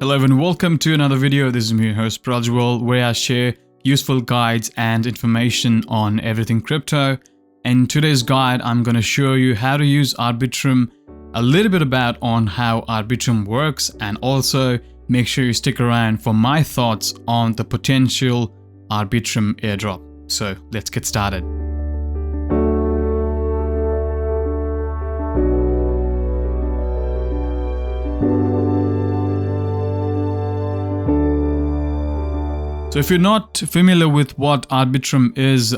Hello everyone, welcome to another video. This is me, your host Prajwal, where I share useful guides and information on everything crypto. In today's guide, I'm going to show you how to use Arbitrum, a little bit about on how Arbitrum works, and also make sure you stick around for my thoughts on the potential Arbitrum airdrop. So let's get started. So if you're not familiar with what Arbitrum is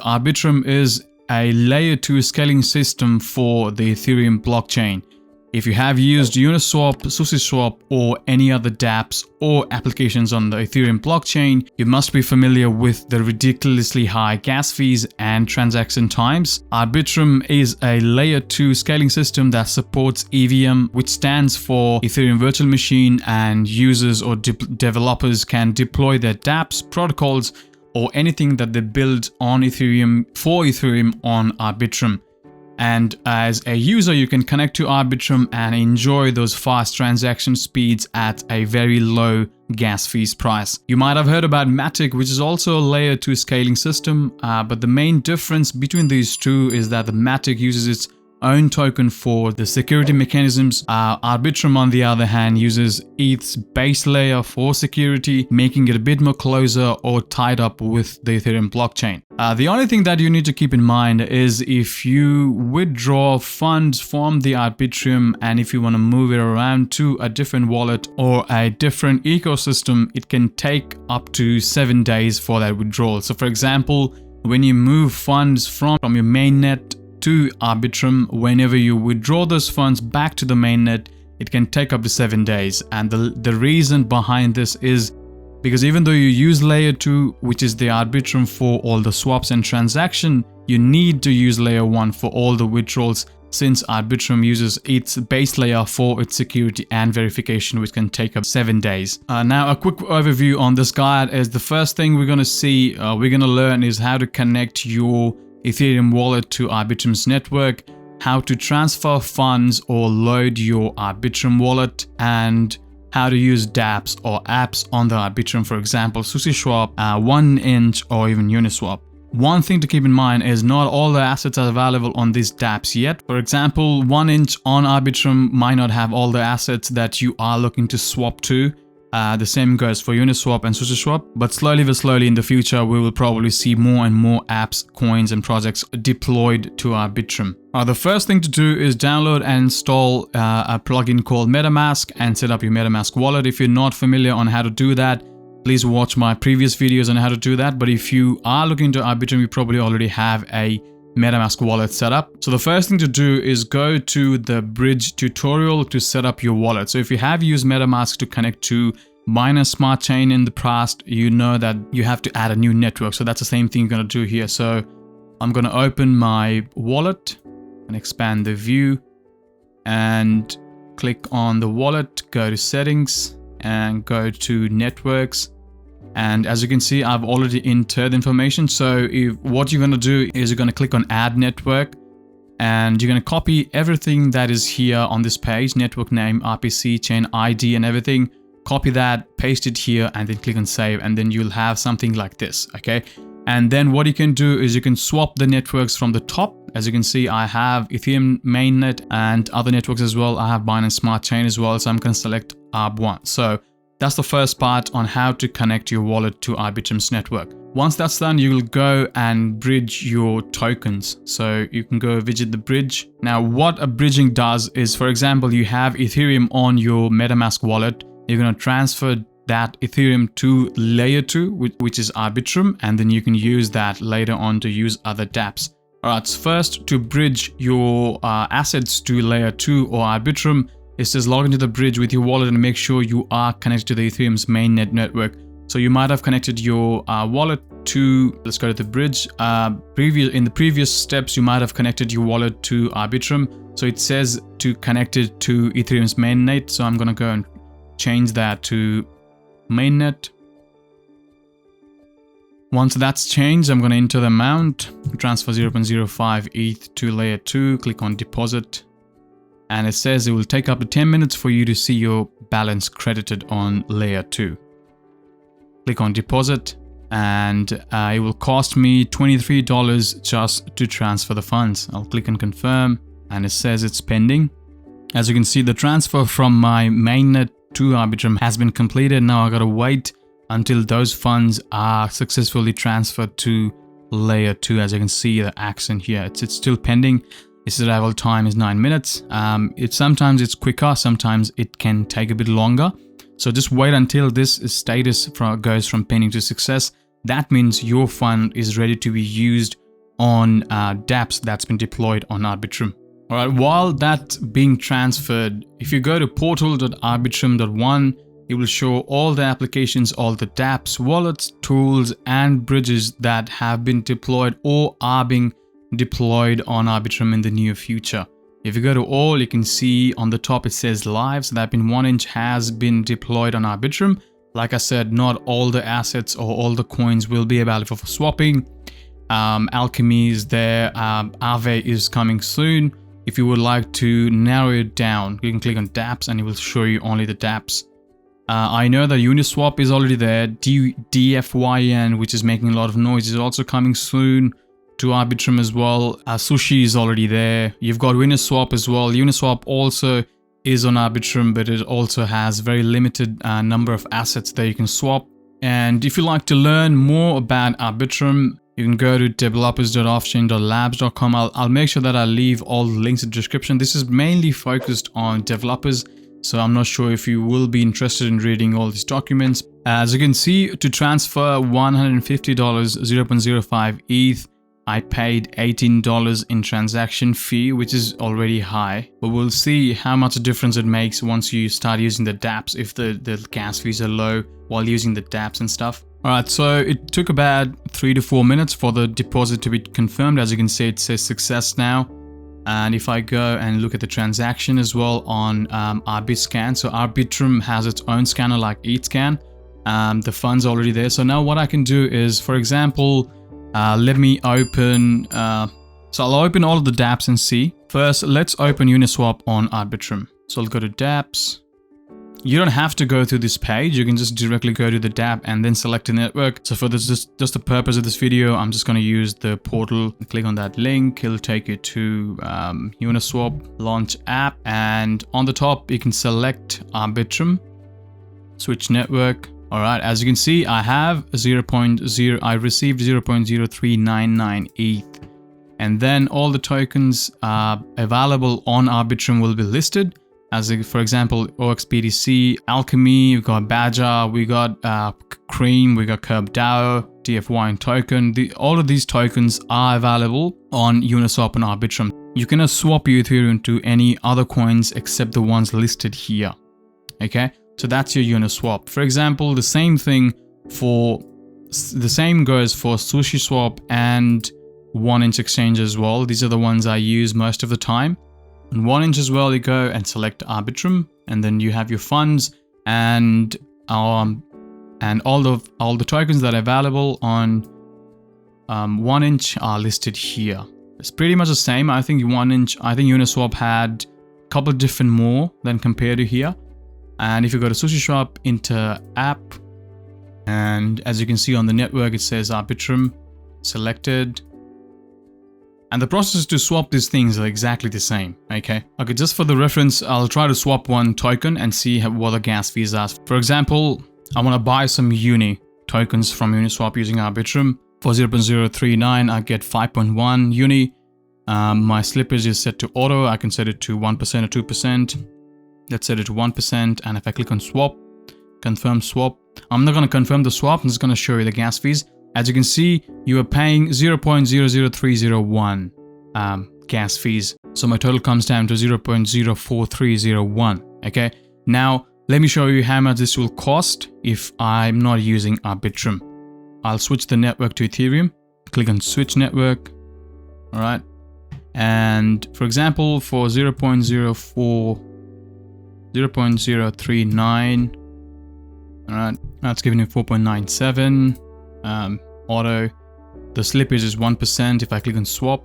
a layer 2 scaling system for the Ethereum blockchain. If you have used Uniswap, Sushiswap, or any other DApps or applications on the Ethereum blockchain, you must be familiar with the ridiculously high gas fees and transaction times. Arbitrum is a layer 2 scaling system that supports EVM, which stands for Ethereum Virtual Machine, and users or developers can deploy their DApps, protocols, or anything that they build on Ethereum for Ethereum on Arbitrum. And as a user, you can connect to Arbitrum and enjoy those fast transaction speeds at a very low gas fees price. You might have heard about Matic, which is also a layer 2 scaling system, but the main difference between these two is that the Matic uses its own token for the security mechanisms. Arbitrum, on the other hand, uses ETH's base layer for security, making it a bit more closer or tied up with the Ethereum blockchain. The only thing that you need to keep in mind is if you withdraw funds from the Arbitrum and if you want to move it around to a different wallet or a different ecosystem, it can take up to 7 days for that withdrawal. So for example, when you move funds from your mainnet to Arbitrum, whenever you withdraw those funds back to the mainnet, it can take up to 7 days. And the reason behind this is because even though you use layer 2, which is the Arbitrum for all the swaps and transaction, you need to use layer 1 for all the withdrawals, since Arbitrum uses its base layer for its security and verification, which can take up 7 days. Now a quick overview on this guide is the first thing we're going to learn is how to connect your Ethereum wallet to Arbitrum's network, how to transfer funds or load your Arbitrum wallet, and how to use DApps or apps on the Arbitrum, for example, Sushiswap, 1inch, or even Uniswap. One thing to keep in mind is not all the assets are available on these DApps yet. For example, 1inch on Arbitrum might not have all the assets that you are looking to swap to. The same goes for Uniswap and Sushiswap, but slowly in the future, we will probably see more and more apps, coins, and projects deployed to Arbitrum. The first thing to do is download and install a plugin called MetaMask and set up your MetaMask wallet. If you're not familiar on how to do that, please watch my previous videos on how to do that. But if you are looking to Arbitrum, you probably already have a MetaMask wallet set up. So the first thing to do is go to the bridge tutorial to set up your wallet. So if you have used MetaMask to connect to Binance Smart Chain in the past, you know that you have to add a new network. So that's the same thing you're going to do here. So I'm going to open my wallet and expand the view and click on the wallet, go to settings and go to networks. And as you can see, I've already entered information. So what you're going to do is you're going to click on add network and you're going to copy everything that is here on this page, network name, RPC, chain ID, and everything. Copy that, paste it here, and then click on save, and then you'll have something like this, okay? And then what you can do is you can swap the networks from the top. As you can see, I have Ethereum mainnet and other networks as well. I have Binance Smart Chain as well, so I'm going to select ARB1. So that's the first part on how to connect your wallet to Arbitrum's network. Once that's done, you will go and bridge your tokens. So you can go visit the bridge. Now, what a bridging does is, for example, you have Ethereum on your MetaMask wallet. You're going to transfer that Ethereum to layer 2, which is Arbitrum, and then you can use that later on to use other DApps. Alright, so first, to bridge your assets to layer 2 or Arbitrum, it says log into the bridge with your wallet and make sure you are connected to the Ethereum's mainnet network. So you might have connected your wallet to, let's go to the bridge. In the previous steps, you might have connected your wallet to Arbitrum. So it says to connect it to Ethereum's mainnet. So I'm going to go and change that to mainnet. Once that's changed, I'm going to enter the amount, transfer 0.05 ETH to layer 2, click on deposit. and it says it will take up to 10 minutes for you to see your balance credited on layer 2. Click on deposit, and it will cost me $23 just to transfer the funds. I'll click on confirm, and it says it's pending. As you can see, the transfer from my mainnet to Arbitrum has been completed. Now I gotta wait until those funds are successfully transferred to layer 2. As you can see, the action here, it's still pending. Its arrival time is 9 minutes. Sometimes it's quicker, sometimes it can take a bit longer. So just wait until this status goes from pending to success. That means your fund is ready to be used on DApps that's been deployed on Arbitrum. Alright, while that's being transferred, if you go to portal.arbitrum.one, it will show all the applications, all the DApps, wallets, tools, and bridges that have been deployed or are being deployed on Arbitrum in the near future. If you go to all, you can see on the top it says live, so that means 1inch has been deployed on Arbitrum. Like I said, not all the assets or all the coins will be available for swapping. Alchemy is there, Aave is coming soon. If you would like to narrow it down, you can click on DApps and it will show you only the DApps. I know that Uniswap is already there. DFYN, which is making a lot of noise, is also coming soon to Arbitrum as well. Sushi is already there. You've got Uniswap as well. Uniswap also is on Arbitrum, but it also has very limited number of assets that you can swap. And if you'd like to learn more about Arbitrum, you can go to developers.offchain.labs.com. I'll make sure that I leave all the links in the description. This is mainly focused on developers, so I'm not sure if you will be interested in reading all these documents. As you can see, to transfer $150, 0.05 ETH, I paid $18 in transaction fee, which is already high, but we'll see how much difference it makes once you start using the DApps, if the gas fees are low while using the DApps and stuff. Alright, so it took about 3 to 4 minutes for the deposit to be confirmed. As you can see, it says success now. And if I go and look at the transaction as well on Arbitscan, so Arbitrum has its own scanner like ETHScan. The fund's already there. So now what I can do is, for example, let me open, so I'll open all of the DApps and see. First, let's open Uniswap on Arbitrum. So I'll go to DApps. You don't have to go through this page. You can just directly go to the DApp and then select a network. So for this, just the purpose of this video, I'm just going to use the portal. Click on that link. It'll take you to Uniswap launch app. And on the top, you can select Arbitrum, switch network. All right, as you can see, I have I received 0.0399 ETH. And then all the tokens available on Arbitrum will be listed. As for example, OXBTC, Alchemy, we've got Badger, we got Cream, we got CurbDAO, DFYN token. All of these tokens are available on Uniswap and Arbitrum. You cannot swap your Ethereum to any other coins except the ones listed here. Okay, so that's your Uniswap. For example, the same goes for Sushiswap and 1inch exchange as well. These are the ones I use most of the time. On 1inch as well, you go and select Arbitrum, and then you have your funds and all the tokens that are available on 1inch are listed here. It's pretty much the same. I think Uniswap had a couple of different more than compared to here. And if you go to Sushiswap into app, and as you can see on the network, it says Arbitrum selected. And the process to swap these things are exactly the same, okay? Okay, just for the reference, I'll try to swap one token and see what the gas fees are. For example, I want to buy some Uni tokens from Uniswap using Arbitrum. For 0.039, I get 5.1 Uni. My slippage is set to auto. I can set it to 1% or 2%. Let's set it to 1. And if I click on swap, confirm swap, I'm not going to confirm the swap. I'm just going to show you the gas fees. As you can see, you are paying 0.00301 gas fees. So my total comes down to 0.04301. Okay. Now, let me show you how much this will cost if I'm not using Arbitrum. I'll switch the network to Ethereum. Click on switch network. All right. And for example, for 0.039, all right, that's giving you 4.97. Auto. The slippage is 1%. If I click on swap,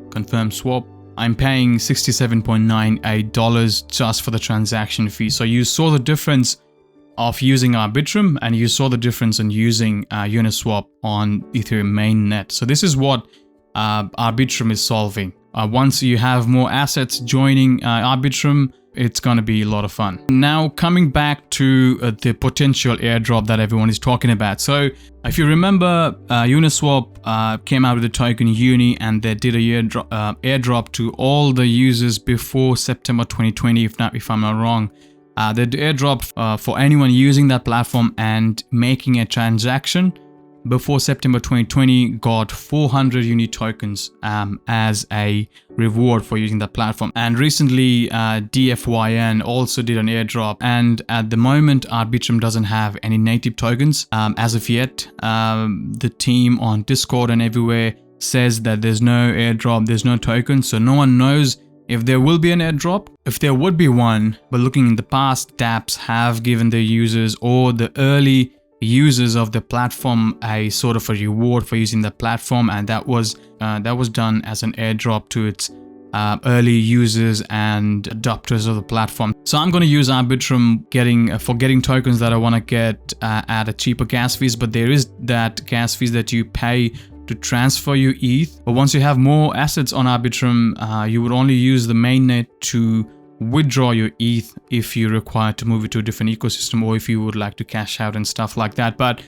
confirm swap, I'm paying $67.98 just for the transaction fee. So you saw the difference of using Arbitrum, and you saw the difference in using Uniswap on Ethereum mainnet. So this is what Arbitrum is solving. Once you have more assets joining Arbitrum, it's going to be a lot of fun. Now, coming back to the potential airdrop that everyone is talking about. So if you remember, Uniswap came out with the token Uni, and they did a airdrop to all the users before September 2020, if I'm not wrong. They did airdrop for anyone using that platform and making a transaction before September 2020 got 400 Uni tokens as a reward for using that platform. And recently DFYN also did an airdrop, and at the moment Arbitrum doesn't have any native tokens as of yet. The team on Discord and everywhere says that there's no airdrop, there's no tokens, so no one knows if there will be an airdrop, if there would be one. But looking in the past, DApps have given their users or the early users of the platform a sort of a reward for using the platform, and that was done as an airdrop to its early users and adopters of the platform. So I'm going to use Arbitrum for getting tokens that I want to get at a cheaper gas fees, but there is that gas fees that you pay to transfer your ETH. But once you have more assets on Arbitrum, you would only use the mainnet to withdraw your ETH if you require to move it to a different ecosystem, or if you would like to cash out and stuff like that. But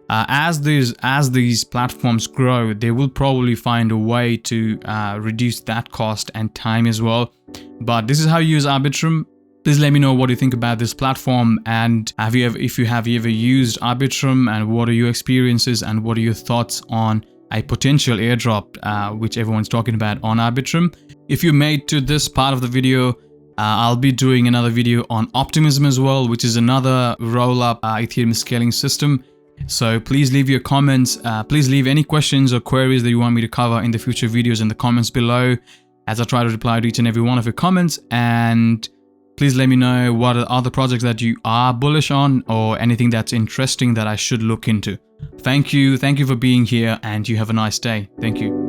as these platforms grow, they will probably find a way to reduce that cost and time as well. But this is how you use Arbitrum. Please let me know what you think about this platform, and if you have ever used Arbitrum, and what are your experiences and what are your thoughts on a potential airdrop which everyone's talking about on Arbitrum. If you made to this part of the video, I'll be doing another video on Optimism as well, which is another roll-up Ethereum scaling system. So please leave your comments. Please leave any questions or queries that you want me to cover in the future videos in the comments below, as I try to reply to each and every one of your comments. And please let me know what are other projects that you are bullish on, or anything that's interesting that I should look into. Thank you for being here, and you have a nice day. Thank you.